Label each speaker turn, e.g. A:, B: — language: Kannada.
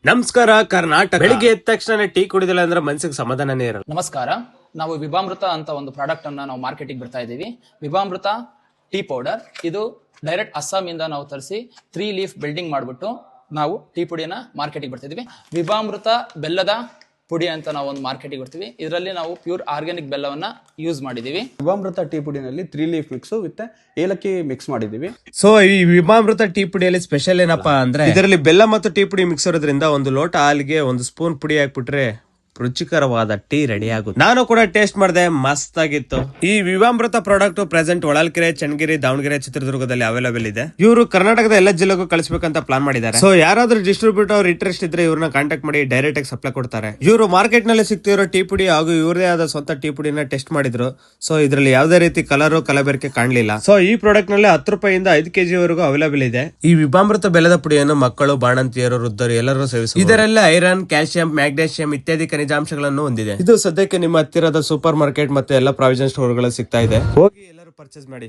A: ನಮಸ್ಕಾರ ಕರ್ನಾಟಕ. ಬೆಳಿಗ್ಗೆ ಎದ್ದ ತಕ್ಷಣ ಟೀ ಕುಡಿದಿಲ್ಲ ಅಂದ್ರೆ ಮನಸ್ಸಿಗೆ ಸಮಾಧಾನನೇ ಇರಲ್ಲ.
B: ನಮಸ್ಕಾರ. ನಾವು ವಿಭಾಮೃತ ಅಂತ ಒಂದು ಪ್ರಾಡಕ್ಟ್ ಅನ್ನ ನಾವು ಮಾರ್ಕೆಟಿಂಗ್ ಬಿಡ್ತಾ ಇದ್ದೀವಿ. ವಿಭಾಮೃತ ಟೀ ಪೌಡರ್ ಇದು ಡೈರೆಕ್ಟ್ ಅಸ್ಸಾಮಿಂದ ನಾವು ತರಿಸಿ 3 ಲೀಫ್ ಬಿಲ್ಡಿಂಗ್ ಮಾಡಿಬಿಟ್ಟು ನಾವು ಟೀ ಪುಡಿಯನ್ನ ಮಾರ್ಕೆಟಿಂಗ್ ಬಿಡ್ತಾ ಇದೀವಿ. ವಿಭಾಮೃತ ಬೆಲ್ಲದ ಪುಡಿ ಅಂತ ನಾವು ಒಂದು ಮಾರ್ಕೆಟಿಂಗ್ ಬಿಡ್ತೀವಿ. ಇದರಲ್ಲಿ ನಾವು ಪ್ಯೂರ್ ಆರ್ಗ್ಯಾನಿಕ್ ಬೆಲ್ಲವನ್ನ ಯೂಸ್ ಮಾಡಿದೀವಿ.
C: ವಿಭಾಮೃತ ಟೀ ಪುಡಿನಲ್ಲಿ 3 ಲೀಫ್ ಮಿಕ್ಸ್ ವಿತ್ ಏಲಕ್ಕಿ ಮಿಕ್ಸ್ ಮಾಡಿದೀವಿ.
A: ಸೊ ಈ ವಿಭಾಮೃತ ಟೀ ಪುಡಿಯಲ್ಲಿ ಸ್ಪೆಷಲ್ ಏನಪ್ಪಾ ಅಂದ್ರೆ ಇದರಲ್ಲಿ ಬೆಲ್ಲ ಮತ್ತು ಟೀ ಪುಡಿ ಮಿಕ್ಸ್ ಇರೋದ್ರಿಂದ ಒಂದು ಲೋಟ ಹಾಲಿಗೆ 1 ಸ್ಪೂನ್ ಪುಡಿ ಹಾಕ್ಬಿಟ್ರೆ ರುಚಿಕರವಾದ ಟೀ ರೆಡಿ ಆಗುತ್ತೆ. ನಾನು ಕೂಡ ಟೇಸ್ಟ್ ಮಾಡಿದೆ, ಮಸ್ತ್ ಆಗಿತ್ತು. ಈ ವಿಭಾಮೃತ ಪ್ರಾಡಕ್ಟ್ ಪ್ರೆಸೆಂಟ್ ಹೊಳಲ್ಕೆರೆ, ಚನ್ನಗಿರಿ, ದಾವಣಗೆರೆ, ಚಿತ್ರದುರ್ಗದಲ್ಲಿ ಅವೈಲೇಬಲ್ ಇದೆ. ಇವರು ಕರ್ನಾಟಕದ ಎಲ್ಲ ಜಿಲ್ಲೆಗೂ ಕಳಿಸಬೇಕಂತ ಪ್ಲಾನ್ ಮಾಡಿದ್ದಾರೆ. ಸೊ ಯಾರಾದ್ರೂ ಡಿಸ್ಟ್ರಿಬ್ಯೂಟರ್ ಇಂಟ್ರೆಸ್ಟ್ ಇದ್ರೆ ಇವ್ರನ್ನ ಕಾಂಟ್ಯಾಕ್ಟ್ ಮಾಡಿ ಡೈರೆಕ್ಟ್ ಆಗಿ ಸಪ್ಲೈ ಕೊಡ್ತಾರೆ. ಇವರು ಮಾರ್ಕೆಟ್ ನಲ್ಲಿ ಸಿಗ್ತಿರೋ ಟೀ ಪುಡಿ ಹಾಗೂ ಇವರದೇ ಆದ ಸ್ವಂತ ಟೀ ಪುಡಿನ ಟೆಸ್ಟ್ ಮಾಡಿದ್ರು. ಸೊ ಇದರಲ್ಲಿ ಯಾವುದೇ ರೀತಿ ಕಲಬೆರಕೆ ಕಾಣಲಿಲ್ಲ. ಸೊ ಈ ಪ್ರಾಡಕ್ಟ್ ನಲ್ಲಿ 10 ರೂಪಾಯಿಂದ 5 kg ವರೆಗೂ ಅವೈಲೇಬಲ್ ಇದೆ. ಈ ವಿಭಾಮೃತ ಬೆಲ್ಲದ ಪುಡಿಯನ್ನು ಮಕ್ಕಳು, ಬಾಣಂತಿಯರು, ವೃದ್ಧರು ಎಲ್ಲರೂ ಸೇವಿಸಬಹುದು. ಇದರಲ್ಲಿ ಐರನ್, ಕ್ಯಾಲ್ಸಿಯಂ, ಮ್ಯಾಗ್ನೇಷಿಯಂ ಇತ್ಯಾದಿ ಖನಿಜಾಂಶಗಳನ್ನು ಹೊಂದಿದೆ. ಇದು ಸದ್ಯಕ್ಕೆ ನಿಮ್ಮ ಹತ್ತಿರದ ಸೂಪರ್ ಮಾರ್ಕೆಟ್ ಮತ್ತೆ ಎಲ್ಲ ಪ್ರಾವಿಷನ್ ಸ್ಟೋರ್ ಗಳು ಸಿಗ್ತಾ ಇದೆ. ಹೋಗಿ ಎಲ್ಲರೂ ಪರ್ಚೇಸ್ ಮಾಡಿ.